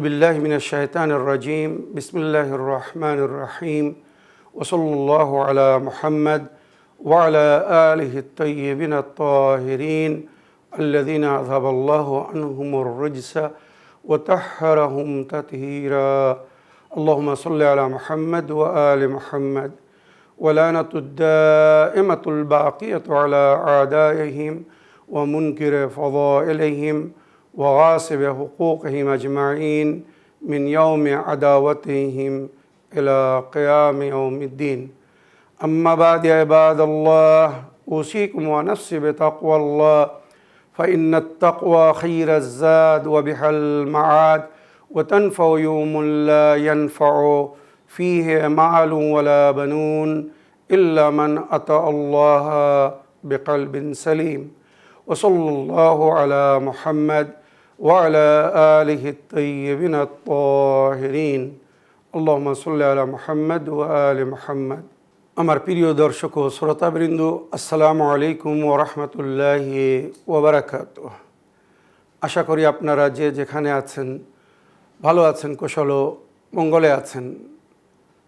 بالله من الشيطان الرجيم بسم الله الرحمن الرحيم وصلى الله على محمد وعلى آله الطيبين الطاهرين الذين أذهب الله عنهم الرجس وطهرهم تطهيرا اللهم صل على محمد وآل محمد ولعنة الدائمة الباقية على أعدائهم ومنكر فضائلهم وغاصب حقوقهم أجمعين من يوم عداوتهم إلى قيام يوم الدين أما بعد يا عباد الله أوصيكم ونفسي بتقوى الله فإن التقوى خير الزاد وبها المعاد وتنفع يوم لا ينفع فيه مال ولا بنون إلا من أتى الله بقلب سليم وصلى الله على محمد وعلى آله الطيبين الطاهرين اللهم صل على محمد وآل محمد আমার প্রিয় দর্শক ও শ্রোতাবৃন্দ আসসালামু আলাইকুম ওয়া রাহমাতুল্লাহি ওয়া বারাকাতুহু। আশা করি আপনারা যে যেখানে আছেন ভালো আছেন, কুশল ও মঙ্গলে আছেন,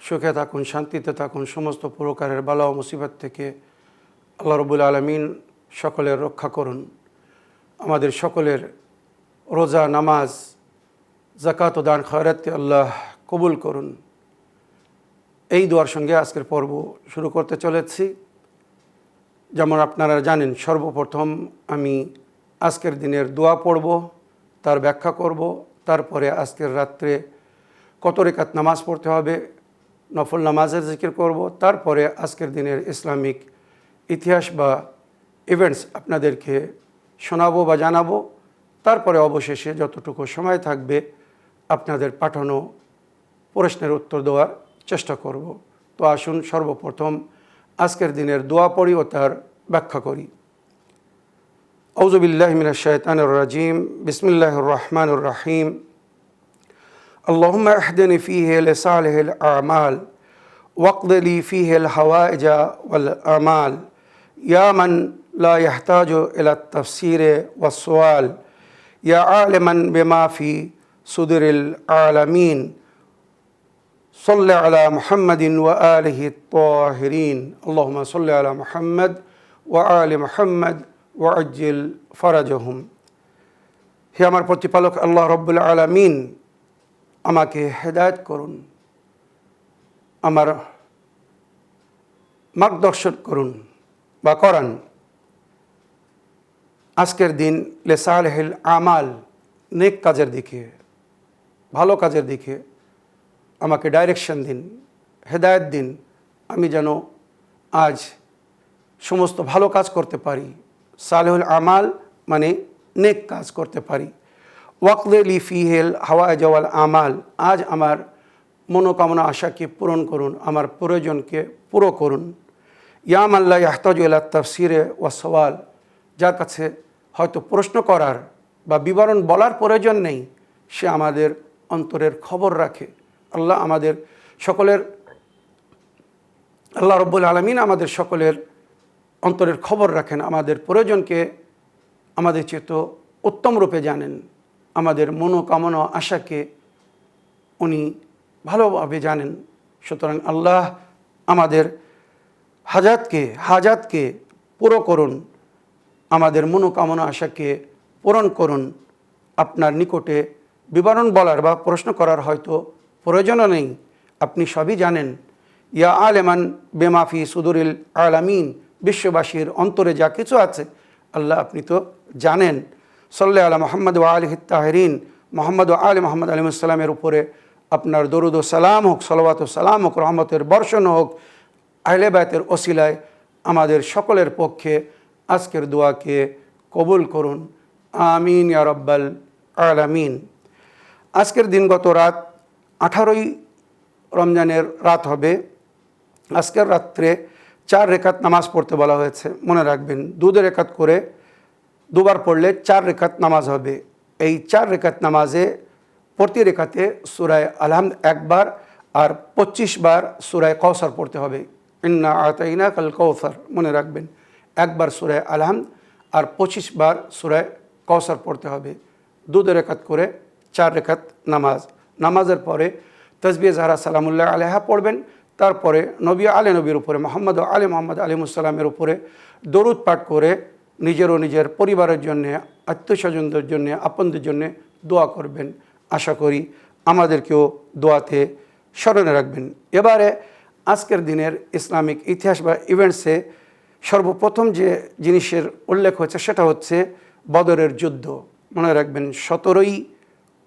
সুখে থাকুন, শান্তিতে থাকুন। সমস্ত প্রকারের বালা ও মুসিবত থেকে আল্লাহ রাব্বুল আলামিন সকলের রক্ষা করুন। আমাদের সকলের রোজা, নামাজ, যাকাত ও দান খয়রাতকে আল্লাহ কবুল করুন। এই দোয়ার সঙ্গে আজকের পর্ব শুরু করতে চলেছি। যেমন আপনারা জানেন, সর্বপ্রথম আমি আজকের দিনের দোয়া পড়ব, তার ব্যাখ্যা করব, তারপরে আজকের রাত্রে কত রেকাত নামাজ পড়তে হবে, নফল নামাজের জিকির করব, তারপরে আজকের দিনের ইসলামিক ইতিহাস বা ইভেন্টস আপনাদেরকে শোনাবো বা জানাবো। তারপরে অবশেষে যতটুকু সময় থাকবে আপনাদের পাঠানো প্রশ্নের উত্তর দেওয়ার চেষ্টা করব। তো আসুন সর্বপ্রথম আজকের দিনের দোয়া পড়ি ও তার ব্যাখ্যা করি। আউযু বিল্লাহি মিনাশ শাইতানির রাজিম বিসমিল্লাহির রহমানির রহিম আল্লাহুম্মা ইহদিনি ফীহি লিসালিহিল আমাল ওয়াকদি লি ফীহিল হাওয়াইজা ওয়াল আমাল ইয়া মান লা ইয়াহতাজু ইলা তাফসীর ওয়াস সুআল ইয়া আলিমান বিমা ফি সুদুরিল আলামিন صل على محمد وآله الطاهرين اللهم صل على محمد وآل محمد وعجل فرجهم। হে আমার প্রতিপালক আল্লাহ রব্বুল আলামিন, আমাকে হেদায়েত করুন, আমার মার্গদর্শন করুন বা করান। আজকের দিন লিসালিহিল আমাল, নেক কাজের দিকে, ভালো কাজের দিকে আমাকে ডাইরেকশন দিন, হেদায়েত দিন। আমি যেন আজ সমস্ত ভালো কাজ করতে পারি। সালেহুল আমাল মানে নেক কাজ করতে পারি। ওয়াকদি লি ফীহিল হাওয়াইজ ওয়াল আমাল, আজ আমার মনোকামনা আশাকে পূরণ করুন, আমার প্রয়োজনকে পুরো করুন। ইয়া মান লা ইয়াহতাজু ইলা তাফসীর ওয়াস সুআল, যার কাছে হয়তো প্রশ্ন করার বা বিবরণ বলার প্রয়োজন নেই, সে আমাদের অন্তরের খবর রাখে। আল্লাহ আমাদের সকলের, আল্লাহ রব্বুল আলামিন আমাদের সকলের অন্তরের খবর রাখেন, আমাদের প্রয়োজনকে আমাদের চেয়ে উত্তম রূপে জানেন, আমাদের মনোকামনা আশাকে উনি ভালোভাবে জানেন। সুতরাং আল্লাহ আমাদের হাজাতকে পুরো করুন, আমাদের মনোকামনা আশাকে পূরণ করুন। আপনার নিকটে বিবরণ বলার বা প্রশ্ন করার হয়তো প্রয়োজনও নেই, আপনি সবই জানেন। ইয়া আলেমান বেমাফি সুদুরিল আলামিন, বিশ্ববাসীর অন্তরে যা কিছু আছে আল্লাহ আপনি তো জানেন। সাল্লি আলা মুহাম্মদ ওয়া আলিহি তাহিরিন, মুহাম্মদ ওয়া আলি মুহাম্মদ আলাইহিস সালামের উপরে আপনার দরুদ ও সালাম হোক, সালাওয়াত ও সালাম হোক, রহমতের বর্ষণ হোক। আহলে বাইতের ওসিলায় আমাদের সকলের পক্ষে আজকের দোয়াকে কবুল করুন, আমিন ইয়া রাব্বাল আলামিন। আজকের দিনগত রাত 18ই রমজানের রাত হবে। আজকের রাত্রে 4 রেকাত নামাজ পড়তে বলা হয়েছে। মনে রাখবেন, 2 রেকাত করে দুবার পড়লে 4 রেকাত নামাজ হবে। এই 4 রেকাত নামাজে প্রতি রেখাতে সূরায়ে আলহামদ একবার আর 25 বার সূরায়ে কাউসার পড়তে হবে। ইন্না আতাইনাকাল কাউসার, মনে রাখবেন, একবার সূরায়ে আলহামদ আর 25 বার সূরায়ে কাউসার পড়তে হবে। 2 রেখাত করে 4 রাকাত নামাজ। নামাজের পরে তাসবিহ জাহরা সালামুল্লাহ আলাইহা পড়বেন। তারপরে নবী আলে নবীর উপরে মোহাম্মদ ও আলে মোহাম্মদ আলাইহিসসালামের উপরে দরুদ পাঠ করে নিজের ও নিজের পরিবারের জন্যে, আত্মীয়স্বজনদের জন্যে, আপনদের জন্যে দোয়া করবেন। আশা করি আমাদেরকেও দোয়াতে স্মরণে রাখবেন। এবারে আজকের দিনের ইসলামিক ইতিহাস বা ইভেন্টসে সর্বপ্রথম যে জিনিসের উল্লেখ হয়েছে সেটা হচ্ছে বদরের যুদ্ধ। মনে রাখবেন 17ই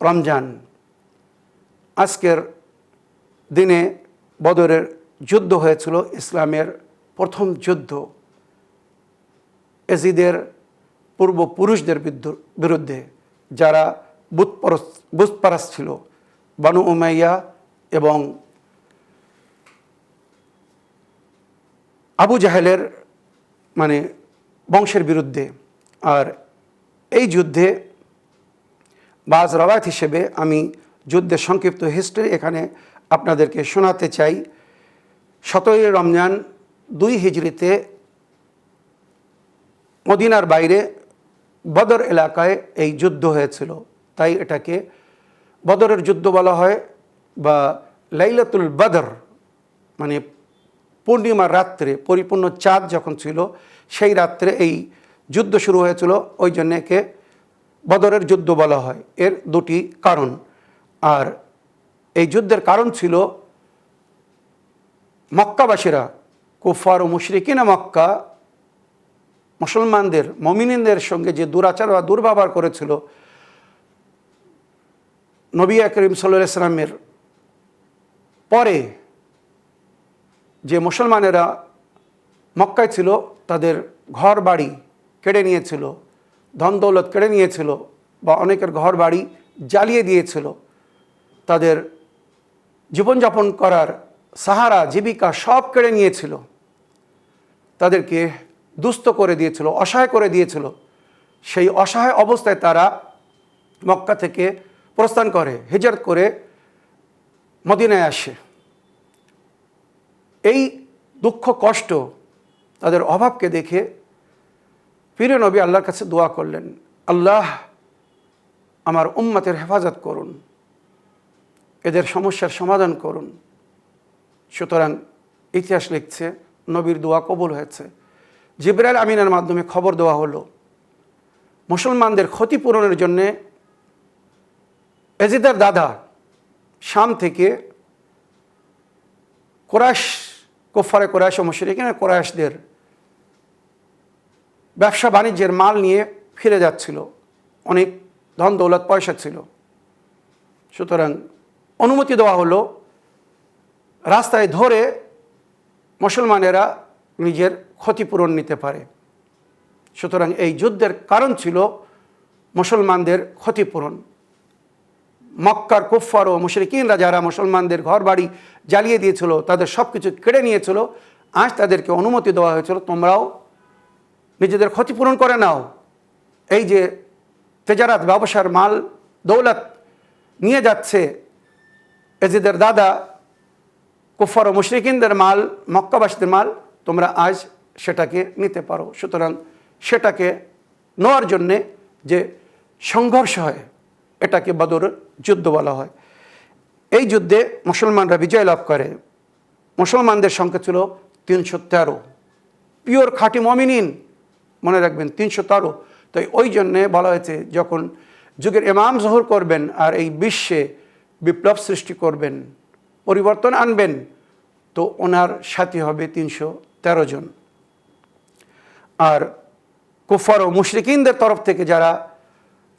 রমজান আজকের দিনে বদরের যুদ্ধ হয়েছিল, ইসলামের প্রথম যুদ্ধ এজিদের পূর্বপুরুষদের বিরুদ্ধে, যারা বুতপরস্ত ছিল, বানু উমাইয়া এবং আবু জাহেলের বংশের বিরুদ্ধে। আর এই যুদ্ধে বাজ রাওয়ায়াত হিসেবে আমি যুদ্ধের সংক্ষিপ্ত হিস্ট্রি এখানে আপনাদেরকে শোনাতে চাই। 17ই রমজান 2 হিজরিতে মদিনার বাইরে বদর এলাকায় এই যুদ্ধ হয়েছিল, তাই এটাকে বদরের যুদ্ধ বলা হয় বা লাইলাতুল বদর, পূর্ণিমার রাত্রে, পরিপূর্ণ চাঁদ যখন ছিল সেই রাত্রে এই যুদ্ধ শুরু হয়েছিল, ওই জন্য একে বদরের যুদ্ধ বলা হয়। এর 2টি কারণ। আর এই যুদ্ধের কারণ ছিল মক্কাবাসীরা, কুফার ও মুশরিকিনা মক্কা মুসলমানদের, মুমিনদের সঙ্গে যে দুরাচার বা দুর্ব্যবহার করেছিল, নবী করিম সাল্লাল্লাহু আলাইহি ওয়াসাল্লামের পরে যে মুসলমানেরা মক্কায় ছিল তাদের ঘর বাড়ি কেড়ে নিয়েছিল, ধন দৌলত কেড়ে নিয়েছিল, বা অনেকের ঘর বাড়ি জ্বালিয়ে দিয়েছিল, তাদের জীবনযাপন করার সাহারা জীবিকা সব কেড়ে নিয়েছিল, তাদেরকে দুস্থ করে দিয়েছিল, অসহায় করে দিয়েছিল। সেই অসহায় অবস্থায় তারা মক্কা থেকে প্রস্থান করে, হিজরত করে মদিনায় আসে। এই দুঃখ কষ্ট, তাদের অভাবকে দেখে প্রিয় নবী আল্লাহর কাছে দোয়া করলেন, আল্লাহ আমার উম্মতের হেফাজত করুন, এদের সমস্যার সমাধান করুন। সুতরাং ইতিহাস লিখছে নবীর দোয়া কবুল হয়েছে। জিবরাইল আমিনের মাধ্যমে খবর দেওয়া হলো মুসলমানদের ক্ষতিপূরণের জন্যে এজিদের দাদা শাম থেকে কুরাইশ, কুফারে কুরাইশ ও মুশরিকিন কুরাইশদের ব্যবসা বাণিজ্যের মাল নিয়ে ফিরে যাচ্ছিল, অনেক ধন দৌলত পয়সা ছিল। সুতরাং অনুমতি দেওয়া হলো রাস্তায় ধরে মুসলমানেরা নিজের ক্ষতিপূরণ নিতে পারে। সুতরাং এই যুদ্ধের কারণ ছিল মুসলমানদের ক্ষতিপূরণ। মক্কার কুফফার ও মুশরিকিনরা যারা মুসলমানদের ঘর বাড়ি জ্বালিয়ে দিয়েছিল, তাদের সব কিছু কেড়ে নিয়েছিল, আজ তাদেরকে অনুমতি দেওয়া হয়েছিল তোমরাও নিজেদের ক্ষতিপূরণ করে নাও। এই যে তেজারাত ব্যবসার মাল দৌলত নিয়ে যাচ্ছে এজিদের দাদা কুফফার ও মুশরিকিনদের মাল, মক্কাবাসীদের মাল, তোমরা আজ সেটাকে নিতে পারো। সুতরাং সেটাকে নেওয়ার জন্যে যে সংঘর্ষ হয় এটাকে বদর যুদ্ধ বলা হয়। এই যুদ্ধে মুসলমানরা বিজয় লাভ করে। মুসলমানদের সংখ্যা ছিল 313, পিওর খাঁটি মুমিনিন, মনে রাখবেন 313। তাই ওই জন্যে বলা হয়েছে যখন যুগের ইমাম জহুর করবেন আর এই বিশ্বে বিপ্লব সৃষ্টি করবেন, পরিবর্তন আনবেন, তো ওনার সাথী হবে 313 জন। আর কুফার ও মুশরিকিনদের তরফ থেকে যারা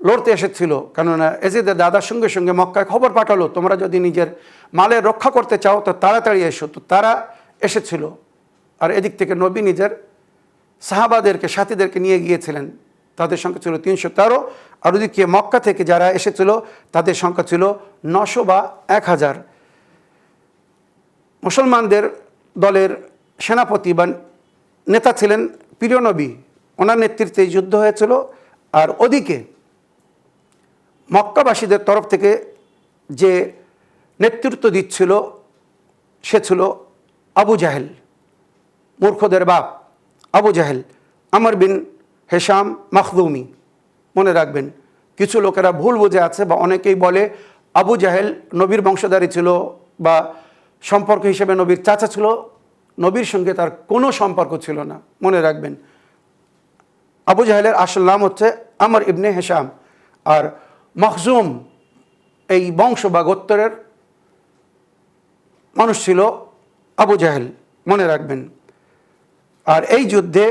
লড়তে এসেছিল, কেননা এজিদের দাদার সঙ্গে সঙ্গে মক্কায় খবর পাঠালো তোমরা যদি নিজের মালের রক্ষা করতে চাও তো তাড়াতাড়ি এসো, তো তারা এসেছিল। আর এদিক থেকে নবী নিজের সাহাবাদেরকে, সাথীদেরকে নিয়ে গিয়েছিলেন, তাদের সংখ্যা ছিল 313। আর ওদিকে মক্কা থেকে যারা এসেছিল তাদের সংখ্যা ছিল 900 বা 1000। মুসলমানদের দলের সেনাপতি বা নেতা ছিলেন প্রিয় নবী, ওনার নেতৃত্বে যুদ্ধ হয়েছিল। আর ওদিকে মক্কাবাসীদের তরফ থেকে যে নেতৃত্ব দিচ্ছিল সে ছিল আবু জাহেল, মূর্খদের বাপ আবু জাহেল, আমর বিন হেশাম মখদুমি, মনে রাখবেন কিছু লোকেরা ভুল বুঝে আছে, বা অনেকেই বলে আবু জাহেল নবীর বংশধারী ছিল বা সম্পর্ক হিসেবে নবীর চাচা ছিল। নবীর সঙ্গে তার কোনো সম্পর্ক ছিল না। মনে রাখবেন, আবু জাহেলের আসল নাম হচ্ছে আমর ইবনে হিশাম, আর মখজুম এই বংশ বা গোত্রের মানুষ ছিল আবু জাহেল, মনে রাখবেন। আর এই যুদ্ধে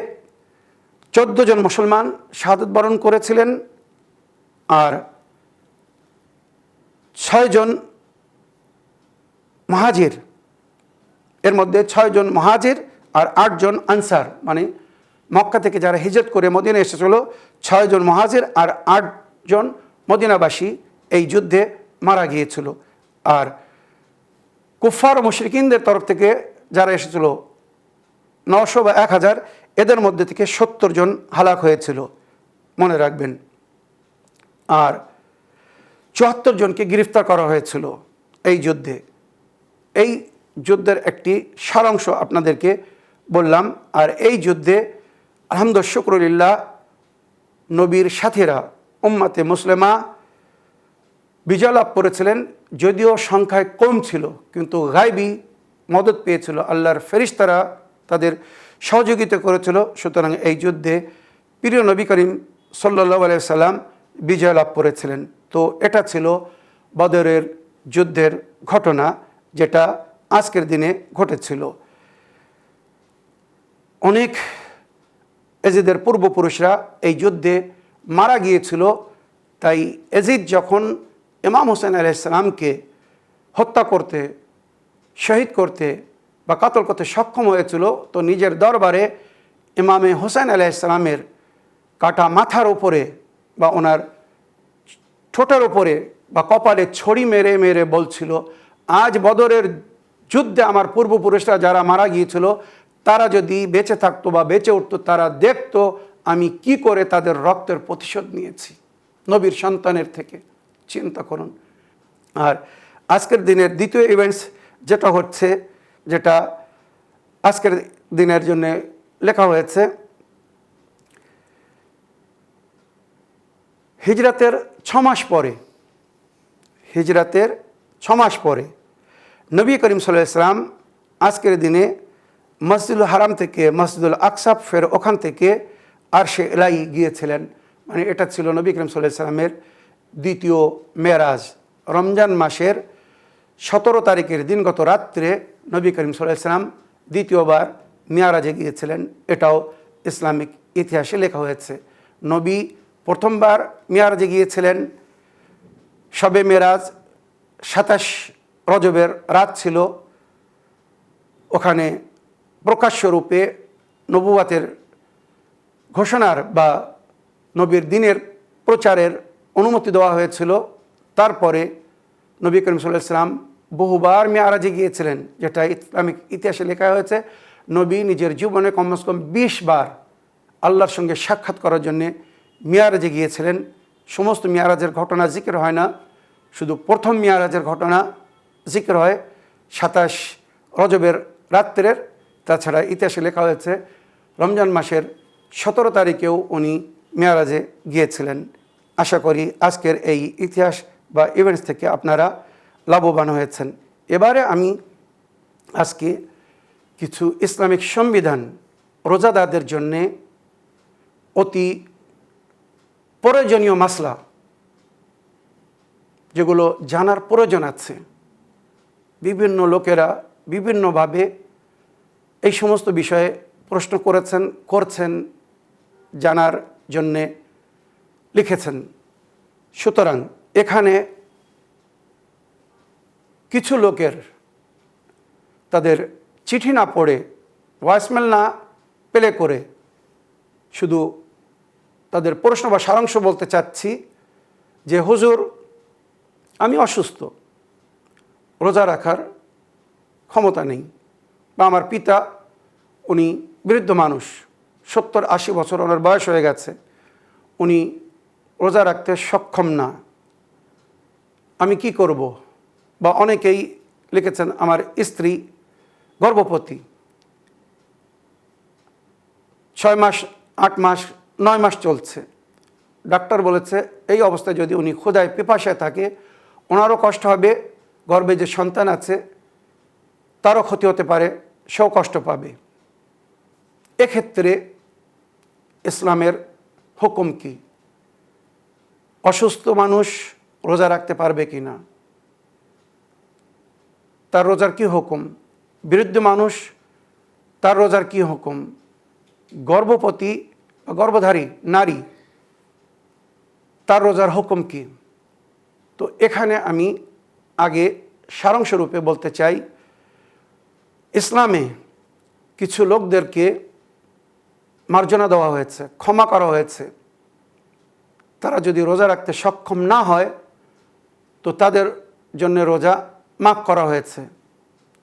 14 জন মুসলমান শাহাদাত বরণ করেছিলেন, আর 6 জন মুহাজির, এর মধ্যে 6 জন মুহাজির আর 8 জন আনসার, মানে মক্কা থেকে যারা হিজরত করে মদিনা এসেছিল, 6 জন মুহাজির আর 8 জন মদিনাবাসী এই যুদ্ধে মারা গিয়েছিল। আর কুফফার ও মুশরিকিনদের তরফ থেকে যারা এসেছিল 900 বা 1000, এদের মধ্যে থেকে 70 জন হালাক হয়েছিল, মনে রাখবেন। আর 74 জনকে গ্রেফতার করা হয়েছিল এই যুদ্ধে। এই যুদ্ধের একটি সারাংশ আপনাদেরকে বললাম। আর এই যুদ্ধে আলহামদুলিল্লাহ শুকরুলিল্লাহ নবীর সাথীরা উম্মাতে মুসলিমা বিজয় লাভ করেছিলেন, যদিও সংখ্যায় কম ছিল, কিন্তু গায়বী মদত পেয়েছিল, আল্লাহর ফেরেশতারা তাদের সহযোগিতা করেছিল। সুতরাং এই যুদ্ধে প্রিয় নবী করিম সাল্লাল্লাহু আলাইহি সাল্লাম বিজয় লাভ করেছিলেন। তো এটা ছিল বদরের যুদ্ধের ঘটনা, যেটা আজকের দিনে ঘটেছিল। অনেক এজিদের পূর্বপুরুষরা এই যুদ্ধে মারা গিয়েছিল। তাই এজিদ যখন ইমাম হোসেন আলাইহিস সালামকে হত্যা করতে, শহীদ করতে বা কাতল করতে সক্ষম হয়েছিল, তো নিজের দরবারে ইমামে হোসেন আলাইহিস সালামের কাটা মাথার উপরে বা ওনার ঠোঁটের উপরে বা কপালে ছড়ি মেরে মেরে বলছিল, আজ বদরের যুদ্ধে আমার পূর্বপুরুষরা যারা মারা গিয়েছিল, তারা যদি বেঁচে থাকতো বা বেঁচে উঠতো, তারা দেখতো আমি কি করে তাদের রক্তের প্রতিশোধ নিয়েছি নবীর সন্তানের থেকে। চিন্তা করুন। আর আজকের দিনের দ্বিতীয় ইভেন্টস যেটা হচ্ছে, যেটা আজকের দিনের জন্য লেখা হয়েছে, হিজরাতের 6 মাস পরে, হিজরাতের 6 মাস পরে নবী করিম সাল্লাল্লাহু আলাইহি ওয়াসাল্লাম আজকের দিনে মসজিদুল হারাম থেকে মসজিদুল আকসা, ফের ওখান থেকে আরশে ইলাহি গিয়েছিলেন। মানে এটা ছিল নবী করিম সাল্লাল্লাহু আলাইহি ওয়াসাল্লামের দ্বিতীয় মেরাজ। রমজান মাসের 17 তারিখের দিনগত রাত্রে নবী করিম সাল্লাল্লাহু আলাইহি ওয়াসাল্লাম দ্বিতীয়বার মেরাজে গিয়েছিলেন। এটাও ইসলামিক ইতিহাসে লেখা হয়েছে। নবী প্রথমবার মেরাজে গিয়েছিলেন শবে মেরাজ 27 রজবের রাত ছিল। ওখানে প্রকাশ্যরূপে নবুয়াতের ঘোষণার বা নবীর দিনের প্রচারের অনুমতি দেওয়া হয়েছিল। তারপরে নবী করিম সাল্লাল্লাহু আলাইহি ওয়াসাল্লাম বহুবার মেরাজে গিয়েছিলেন, যেটা ইসলামিক ইতিহাসে লেখা হয়েছে। নবী নিজের জীবনে কমসে কম 20 বার আল্লাহর সঙ্গে সাক্ষাৎ করার জন্যে মেরাজে গিয়েছিলেন। সমস্ত মেরাজের ঘটনা জিকির হয় না, শুধু প্রথম মেরাজের ঘটনা জিকির হয় 27 রজবের রাত্রের। তাছাড়া ইতিহাসে লেখা হয়েছে রমজান মাসের 17 তারিখেও উনি মেরাজে গিয়েছিলেন। আশা করি আজকের এই ইতিহাস বা ইভেন্টস থেকে আপনারা লাভবান হয়েছেন। এবারে আমি আজকে কিছু ইসলামিক সংবিধান রোজাদারদের জন্যে অতি প্রয়োজনীয় মাসলা, যেগুলো জানার প্রয়োজন আছে। বিভিন্ন লোকেরা বিভিন্নভাবে এই সমস্ত বিষয়ে প্রশ্ন করছেন, জানার জন্যে লিখেছেন। সুতরাং এখানে কিছু লোকের তাদের চিঠি না পড়ে, ভয়েসমেল না প্লে করে, শুধু তাদের প্রশ্ন বা সারাংশ বলতে চাচ্ছি যে, হুজুর আমি অসুস্থ, রোজা রাখার ক্ষমতা নেই, বা আমার পিতা উনি বৃদ্ধ মানুষ, 70-80 বছর ওনার বয়স হয়ে গেছে, উনি রোজা রাখতে সক্ষম না, আমি কি করব? বা অনেকেই লিখেছেন আমার স্ত্রী গর্ভবতী, 6 মাস, 8 মাস, 9 মাস চলছে, ডাক্তার বলেছে এই অবস্থায় যদি উনি ক্ষুধায় পিপাসায় থাকে, ওনারও কষ্ট হবে, গর্ভে যে সন্তান আছে তারও ক্ষতি হতে পারে, সেও কষ্ট পাবে। এক্ষেত্রে ইসলামের হুকুম কি? অসুস্থ মানুষ রোজা রাখতে পারবে কি না, তার রোজার কি হুকুম? বৃদ্ধ মানুষ, তার রোজার কি হুকুম? গর্ভবতী গর্ভধারী নারী, তার রোজার হুকুম কি? তো এখানে আমি আগে সারাংশরূপে বলতে চাই, ইসলামে কিছু লোকদেরকে মার্জনা দেওয়া হয়েছে, ক্ষমা করা হয়েছে। তারা যদি রোজা রাখতে সক্ষম না হয় তো তাদের জন্য রোজা মাফ করা হয়েছে।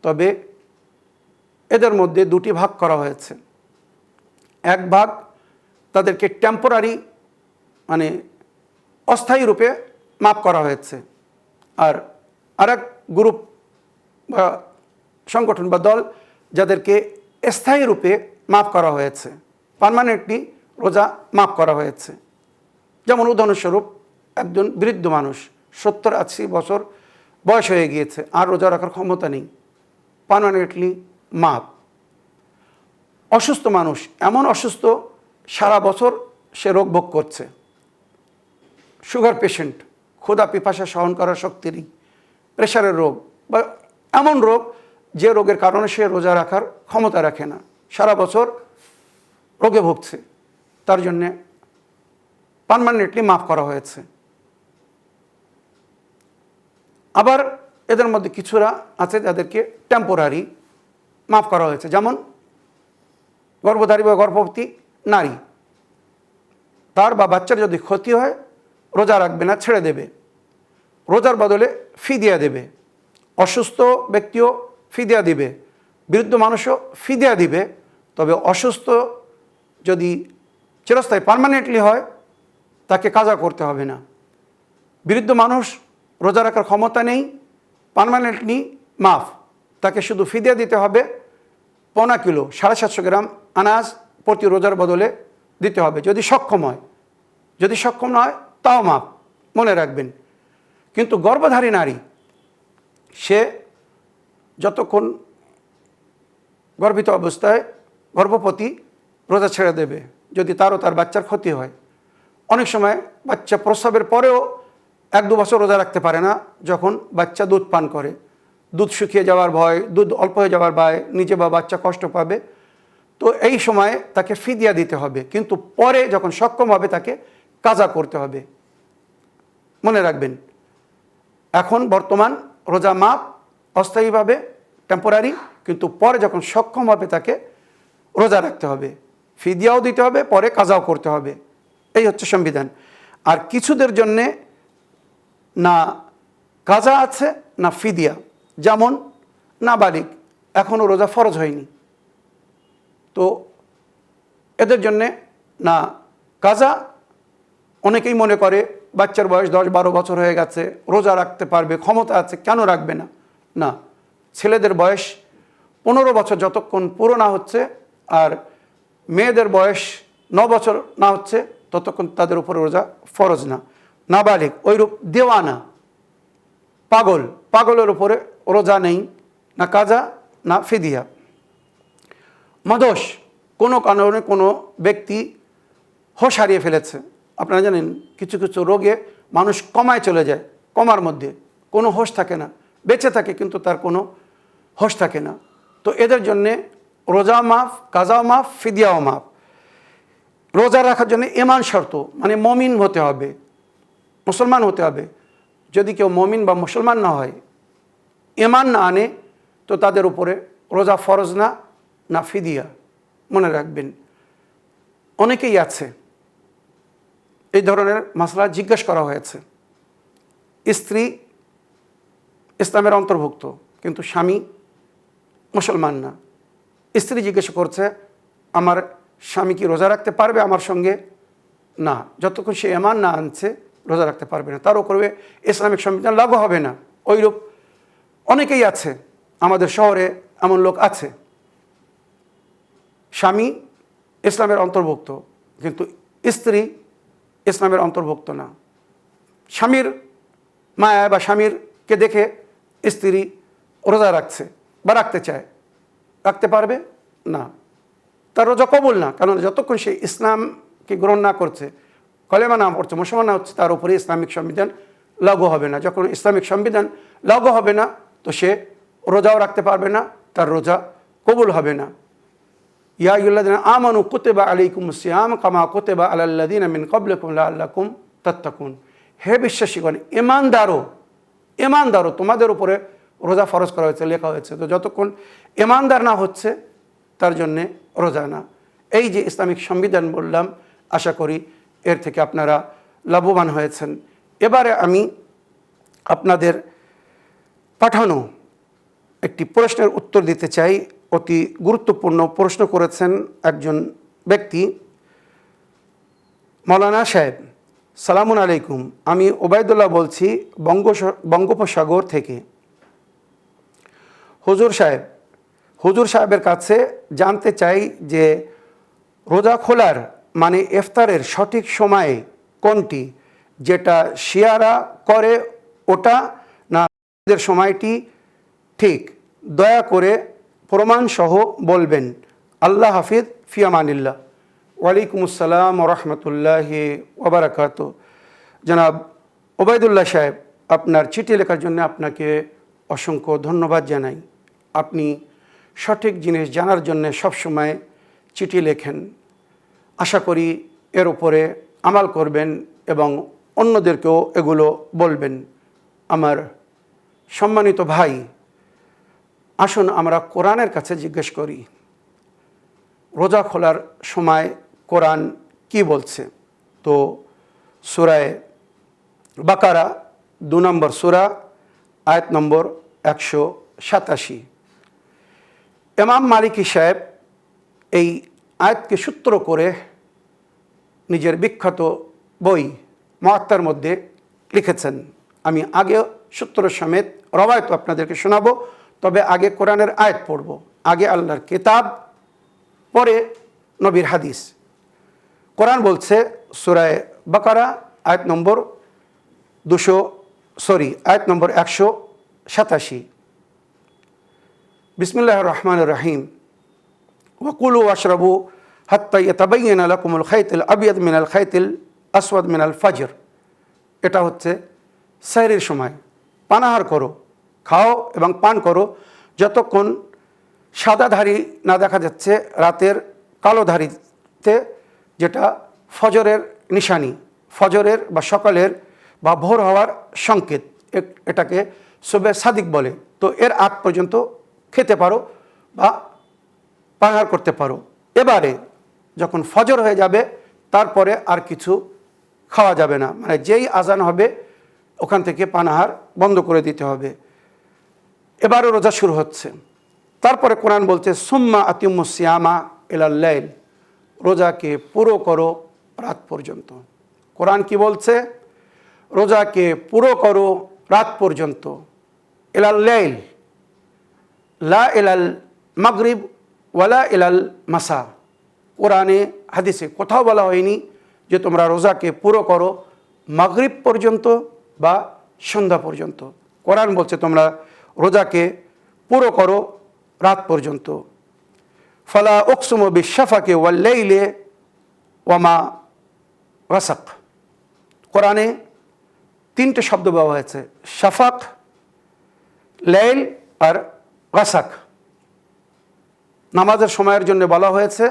তবে এদের মধ্যে দুটি ভাগ করা হয়েছে। এক ভাগ তাদেরকে টেম্পোরারি মানে অস্থায়ী রূপে মাফ করা হয়েছে, আর আরেক গ্রুপ বা সংগঠন বা দল যাদেরকে স্থায়ী রূপে মাফ করা হয়েছে, পার্মানেন্টলি রোজা মাফ করা হয়েছে। যেমন উদাহরণস্বরূপ, একজন বৃদ্ধ মানুষ 70-80 বছর বয়স হয়ে গিয়েছে, আর রোজা রাখার ক্ষমতা নেই, পার্মানেন্টলি মাফ। অসুস্থ মানুষ, এমন অসুস্থ সারা বছর সে রোগ ভোগ করছে, সুগার পেশেন্ট, ক্ষুধা পিপাসা সহন করার শক্তি নেই, প্রেশারের রোগ বা এমন রোগ যে রোগের কারণে সে রোজা রাখার ক্ষমতা রাখে না, সারা বছর রোগে ভুগছে, তার জন্যে পার্মানেন্টলি মাফ করা হয়েছে। আবার এদের মধ্যে কিছুরা আছে যাদেরকে টেম্পোরারি মাফ করা হয়েছে, যেমন গর্ভধারী বা গর্ভবতী নারী, তার বা বাচ্চার যদি ক্ষতি হয় রোজা রাখবে না, ছেড়ে দেবে, রোজার বদলে ফিদিয়া দেবে। অসুস্থ ব্যক্তিও ফিদিয়া দিবে, বৃদ্ধ মানুষও ফিদিয়া দিবে। তবে অসুস্থ যদি চিরস্থায়ী পার্মানেন্টলি হয় তাকে কাজা করতে হবে না। বৃদ্ধ মানুষ রোজা রাখার ক্ষমতা নেই, পার্মানেন্টলি মাফ, তাকে শুধু ফিদিয়া দিতে হবে 1.5 কিলো 750 গ্রাম আনাজ প্রতি রোজার বদলে দিতে হবে, যদি সক্ষম হয়। যদি সক্ষম না হয় তাও মাফ, মনে রাখবেন। কিন্তু গর্ভধারী নারী, সে যতক্ষণ গর্ভিত অবস্থায় গর্ভবতী রোজা ছেড়ে দেবে যদি তারও তার বাচ্চার ক্ষতি হয়। অনেক সময় বাচ্চা প্রসবের পরেও 1-2 বছর রোজা রাখতে পারে না, যখন বাচ্চা দুধ পান করে, দুধ শুকিয়ে যাওয়ার ভয়, দুধ অল্প হয়ে যাওয়ার ভয়, নিজে বা বাচ্চা কষ্ট পাবে, তো এই সময়ে তাকে ফিদিয়া দিতে হবে। কিন্তু পরে যখন সক্ষম হবে তাকে কাজা করতে হবে, মনে রাখবেন। এখন বর্তমান রোজা মাপ অস্থায়ীভাবে, টেম্পোরারি, কিন্তু পরে যখন সক্ষম হবে তাকে রোজা রাখতে হবে, ফিদিয়াও দিতে হবে, পরে কাজাও করতে হবে। এই হচ্ছে সংবিধান। আর কিছুদের জন্যে না কাজা আছে না ফিদিয়া, যেমন নাবালিগ, এখনও রোজা ফরজ হয়নি, তো এদের জন্যে না কাজা। অনেকেই মনে করে বাচ্চার বয়স 10-12 বছর হয়ে গেছে, রোজা রাখতে পারবে, ক্ষমতা আছে, কেন রাখবে না? না, ছেলেদের বয়স 15 বছর যতক্ষণ পুরো না হচ্ছে আর মেয়েদের বয়স 9 বছর না হচ্ছে ততক্ষণ তাদের উপরে রোজা ফরজ না। নাবালিগ ওইরূপ দেওয়ানা, পাগল, পাগলের উপরে রোজা নেই, না কাজা না ফিদিয়া। মাদোষ, কোনো কারণে কোনো ব্যক্তি হোশ হারিয়ে ফেলেছে, আপনারা জানেন কিছু কিছু রোগে মানুষ কমায় চলে যায়, কমার মধ্যে কোনো হোশ থাকে না, বেঁচে থাকে কিন্তু তার কোনো হোশ থাকে না, তো এদের জন্যে রোজা মাফ, কাজাও মাফ, ফিদিয়াও মাফ। রোজা রাখার জন্য ঈমান শর্ত, মানে মমিন হতে হবে, মুসলমান হতে হবে। যদি কেউ মমিন বা মুসলমান না হয়, ঈমান না আনে, তো তাদের উপরে রোজা ফরজ না, না ফিদিয়া, মনে রাখবেন। অনেকেই আছে এই ধরনের মাসলা জিজ্ঞেস করা হয়েছে, স্ত্রী ইসলামের অন্তর্ভুক্ত কিন্তু স্বামী মুসলমান না। স্ত্রী জিজ্ঞেস করছে, আমার স্বামী কি রোজা রাখতে পারবে আমার সঙ্গে? না, যতক্ষণ সে ঈমান না আনছে রোজা রাখতে পারবে না, তার উপরে ইসলামিক সংবিধান লাগু হবে না। ওইরূপ অনেকেই আছে, আমাদের শহরে এমন লোক আছে, স্বামী ইসলামের অন্তর্ভুক্ত কিন্তু স্ত্রী ইসলামের অন্তর্ভুক্ত না। স্বামীর মায়া বা স্বামীরকে দেখে স্ত্রী রোজা রাখছে বা রাখতে চায়, রাখতে পারবে না, তার রোজা কবুল না। কারণ যতক্ষণ সে ইসলামকে গ্রহণ না করছে, কলেমা না পড়ছে, মুসলমান না হচ্ছে, তার উপরে ইসলামিক সংবিধান লাগু হবে না। যখন ইসলামিক সংবিধান লাগু হবে না, তো সে রোজাও রাখতে পারবে না, তার রোজা কবুল হবে না। ইয়া আইয়ুহাল্লাযীনা আমানু কুতিবা আলাইকুমুস সিয়াম কামা কুতিবা আলাল্লাযীনা মিন ক্বাবলিকুম লাআল্লাকুম তাত্তাকুন। হে বিশ্বাসীগণ, ইমানদারও তোমাদের উপরে রোজা ফরজ করা হয়েছে, লেখা হয়েছে। তো যতক্ষণ ইমানদার না হচ্ছে, তার জন্যে রোজা না। এই যে ইসলামিক সংবিধান বললাম, আশা করি এর থেকে আপনারা লাভবান হয়েছেন। এবারে আমি আপনাদের পাঠানো একটি প্রশ্নের উত্তর দিতে চাই। অতি গুরুত্বপূর্ণ প্রশ্ন করেছেন একজন ব্যক্তি। মৌলানা সাহেব, সালামুন আলাইকুম, আমি ওবায়দুল্লাহ বলছি বঙ্গোপসাগর থেকে। হুজুর সাহেবের কাছে জানতে চাই যে রোজা খোলার মানে ইফতারের সঠিক সময়ে কোনটি? যেটা শিয়ারা করে ওটা, না এদের সময়টি ঠিক? দয়া করে প্রমাণসহ বলবেন। আল্লাহ হাফিজ, ফি আমানিল্লাহ। ওয়ালাইকুম আসসালাম ওয়া রাহমাতুল্লাহি ওয়া বারাকাতুহু। জনাব ওবায়দুল্লাহ সাহেব, আপনার চিঠি লেখার জন্য আপনাকে অসংখ্য ধন্যবাদ জানাই। আপনি সঠিক জিনিস জানার জন্য সবসময় চিঠি লেখেন। আশা করি এর উপরে আমাল করবেন এবং অন্যদেরকেও এগুলো বলবেন। আমার সম্মানিত ভাই, আসুন আমরা কোরআনের কাছে জিজ্ঞেস করি, রোজা খোলার সময় কোরআন কি বলছে? তো সূরা বাকারা 2 নম্বর সূরা, আয়াত নম্বর 187। ইমাম মালিকি সাহেব এই আয়াতকে সূত্র করে নিজের বিখ্যাত বই মুআত্তার মধ্যে লিখেছেন। আমি আগে সূত্র সমেত রবায়ত আপনাদেরকে শোনাবো, তবে আগে কোরআনের আয়াত পড়ব। আগে আল্লাহর কিতাব, পরে নবীর হাদিস। কোরআন বলছে সূরা বাকারা আয়াত নম্বর 187। বিসমিল্লাহির রহমানির রহিম। ওয়াকুলু ওয়াশরাবু হাত্তা ইয়াতাবায়্যানা লাকুমুল খাইতুল আবিয়াদ মিনাল খাইতিল আসওয়াদ মিনাল ফাজর। এটা হচ্ছে সেহরির সময়। পানাহার করো, খাও এবং পান করো যতক্ষণ সাদাধারী না দেখা যাচ্ছে রাতের কালোধারীতে, যেটা ফজরের নিশানি, ফজরের বা সকালের বা ভোর হওয়ার সংকেত। এটাকে সুবে সাদিক বলে। তো এর আগ পর্যন্ত খেতে পারো বা পানাহার করতে পারো। এবারে যখন ফজর হয়ে যাবে, তারপরে আর কিছু খাওয়া যাবে না, মানে যেই আজান হবে ওখান থেকে পানাহার বন্ধ করে দিতে হবে। এবারও রোজা শুরু হচ্ছে। তারপরে কোরআন বলছে সুম্মা আতিমুস সিয়ামা ইলাল লাইল, রোজাকে পুরো করো রাত পর্যন্ত। কোরআন কি বলছে? রোজাকে পুরো করো রাত পর্যন্ত। ইলাল লাইল, লা ইলাল মাগরিব ওয়ালা ইলাল মাসা। কোরআনে হাদিসে কোথাও বলা হয়নি যে তোমরা রোজাকে পুরো করো মাগরিব পর্যন্ত বা সন্ধ্যা পর্যন্ত। কোরআন বলছে তোমরা রোজাকে পুরো করো রাত পর্যন্ত। ফালা উকসুমু বিশ-শাফাকি ওয়াল লাইলি ওয়া মা ওয়াসাক। কোরআনে 3টে শব্দ ব্যবহার হয়েছে, শাফাক, লাইল আর ওয়াসাক। নামাজের সময়ের জন্য বলা হয়েছে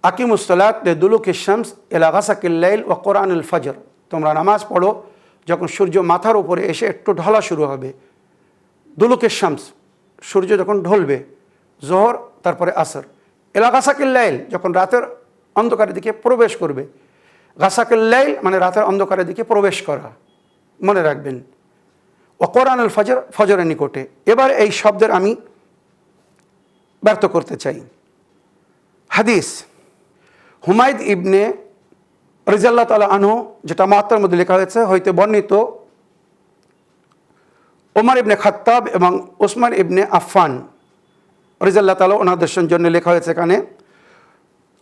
আকিমুস সালাত লিদুলুকিশ শামস ইলা গাসাকিল লাইল ওয়া কুরআনুল ফজর। তোমরা নামাজ পড়ো যখন সূর্য মাথার উপরে এসে একটু ঢলা শুরু হবে। দুলুকিশ শামস, সূর্য যখন ঢলবে, জোহর তারপরে আসর। ইলা গাসাকিল লাইল, যখন রাতের অন্ধকারের দিকে প্রবেশ করবে। গাসাকিল লাইল মানে রাতের অন্ধকারের দিকে প্রবেশ করা, মনে রাখবেন। ওয়া কুরআনুল ফজর, ফজরের নিকটে। এবার এই শব্দের আমি ব্যর্থ করতে চাই। হাদিস হুমায়দ ইবনে রাদিয়াল্লাহু তাআলা আনহু, যেটা মুআত্তার মধ্যে লেখা হয়েছে, হইতে বর্ণিত ওমর ইবনে খাত্তাব এবং উসমান ইবনে আফফান রাদিয়াল্লাহু তাআলা ওনাদের জন্য লেখা হয়েছে এখানে,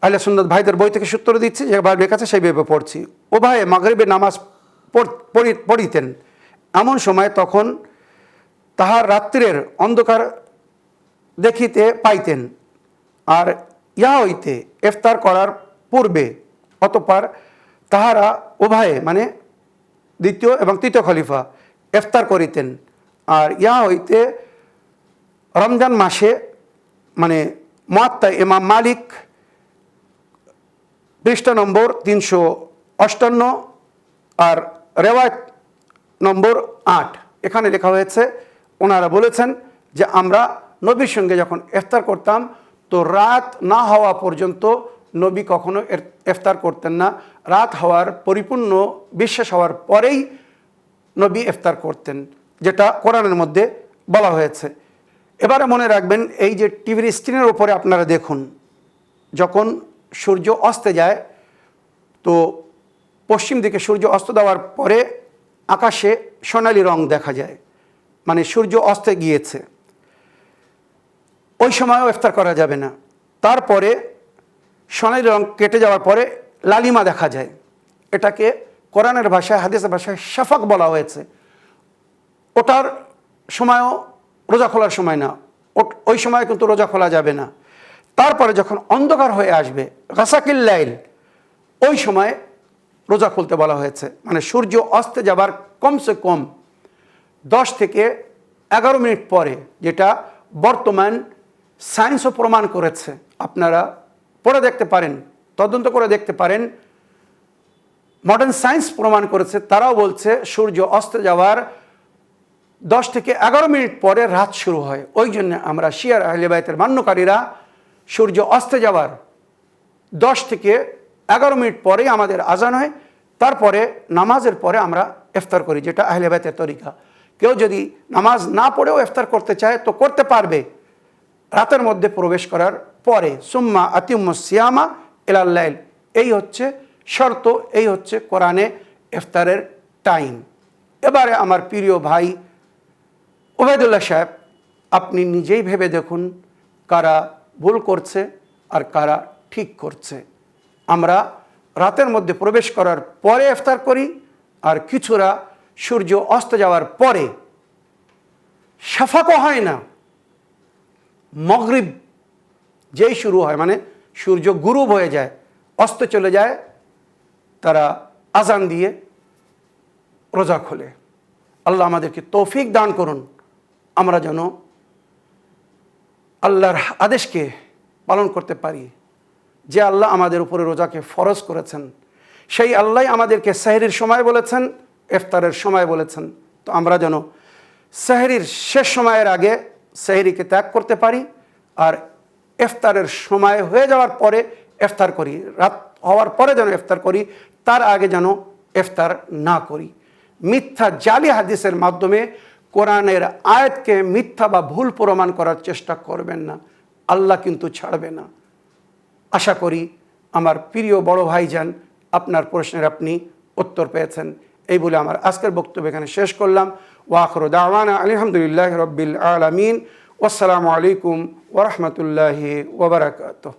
আহলে সুন্নাত ভাইদের বই থেকে সূত্র দিচ্ছি, যে ভাই লেখা আছে সেইভাবে পড়ছি। ও ভাই মাগরিবের নামাজ পড়িতেন, এমন সময় তখন তাহার রাত্রের অন্ধকার দেখিতে পাইতেন, আর ইহা হইতে ইফতার করার পূর্বে অতঃপর তাহারা উভয়ে মানে দ্বিতীয় এবং তৃতীয় খলিফা ইফতার করিতেন। আর ইহা হইতে রমজান মাসে মানে মুয়াত্তা ইমাম মালিক পৃষ্ঠা নম্বর 358 আর রেওয়ায়াত নম্বর 8, এখানে লেখা হয়েছে, ওনারা বলেছেন যে আমরা নবীর সঙ্গে যখন ইফতার করতাম তো রাত না হওয়া পর্যন্ত নবী কখনো ইফতার করতেন না, রাত হওয়ার পরিপূর্ণ বিশ্বাস হওয়ার পরেই নবী ইফতার করতেন, যেটা কোরআনের মধ্যে বলা হয়েছে। এবারে মনে রাখবেন, এই যে টিভির স্ক্রিনের উপরে আপনারা দেখুন, যখন সূর্য অস্তে যায় তো পশ্চিম দিকে সূর্য অস্ত দেওয়ার পরে আকাশে সোনালি রং দেখা যায়, মানে সূর্য অস্তে গিয়েছে, ওই সময়ও ইফতার করা যাবে না। তারপরে সোনালি রং কেটে যাওয়ার পরে লালিমা দেখা যায়, এটাকে কোরআনের ভাষায় হাদিসের ভাষায় শাফাক বলা হয়েছে। ওটার সময়ও রোজা খোলার সময় না, ওই সময় কিন্তু রোজা খোলা যাবে না। তারপরে যখন অন্ধকার হয়ে আসবে গাসাকিল লাইল, ওই সময় রোজা খুলতে বলা হয়েছে, মানে সূর্য অস্তে যাবার কমসে কম 10 থেকে 11 মিনিট পরে, যেটা বর্তমান সায়েন্সও প্রমাণ করেছে। আপনারা পড়ে দেখতে পারেন, তদন্ত করে দেখতে পারেন, মডার্ন সায়েন্স প্রমাণ করেছে, তারাও বলছে সূর্য অস্তে যাওয়ার 10 থেকে 11 মিনিট পরে রাত শুরু হয়। ওই জন্য আমরা শিয়ার আহলে বাইতের মান্যকারীরা সূর্য অস্তে যাওয়ার 10 থেকে 11 মিনিট পরেই আমাদের আজান হয়, তারপরে নামাজের পরে আমরা ইফতার করি, যেটা আহলে বাইতের তরিকা। কেউ যদি নামাজ না পড়েও ইফতার করতে চায় তো করতে পারবে রাতের মধ্যে প্রবেশ করার পরে। সুম্মা আতিমুস সিয়ামা ইলাল লাইল, এই হচ্ছে শর্ত, এই হচ্ছে কোরআনে ইফতারের টাইম। এবারে আমার প্রিয় ভাই ওবায়দুল্লাহ সাহেব, আপনি নিজেই ভেবে দেখুন কারা ভুল করছে আর কারা ঠিক করছে। আমরা রাতের মধ্যে প্রবেশ করার পরে ইফতার করি, আর কিছুরা সূর্য অস্ত যাওয়ার পরে, শাফাকও হয় না, মাগরিব যেই শুরু হয় মানে সূর্য গুরুব হয়ে যায়, অস্ত চলে যায়, তারা আজান দিয়ে রোজা খোলে। আল্লাহ আমাদেরকে তৌফিক দান করুন, আমরা যেন আল্লাহর আদেশকে পালন করতে পারি। যে আল্লাহ আমাদের উপরে রোজাকে ফরজ করেছেন, সেই আল্লাহ আমাদেরকে সেহরির সময় বলেছেন, ইফতারের সময় বলেছেন। তো আমরা যেন সেহরির শেষ সময়ের আগে সেহরিকে ত্যাগ করতে পারি, আর ইফতারের সময় হয়ে যাওয়ার পরে ইফতার করি, রাত হওয়ার পরে যেন ইফতার করি, তার আগে যেন ইফতার না করি। মিথ্যা জালি হাদিসের মাধ্যমে কোরআনের আয়াতকে মিথ্যা বা ভুল প্রমাণ করার চেষ্টা করবেন না, আল্লাহ কিন্তু ছাড়বে না। আশা করি আমার প্রিয় বড় ভাইজান আপনার প্রশ্নের আপনি উত্তর পেয়েছেন। এই বলে আমার আজকের বক্তব্য এখানে শেষ করলাম। ওয়া আখিরু দাওয়ানা আলহামদুলিল্লাহি রাব্বিল আলামিন। আসসালামু আলাইকুম ওয়া রাহমাতুল্লাহি ওয়া বারাকাতুহু।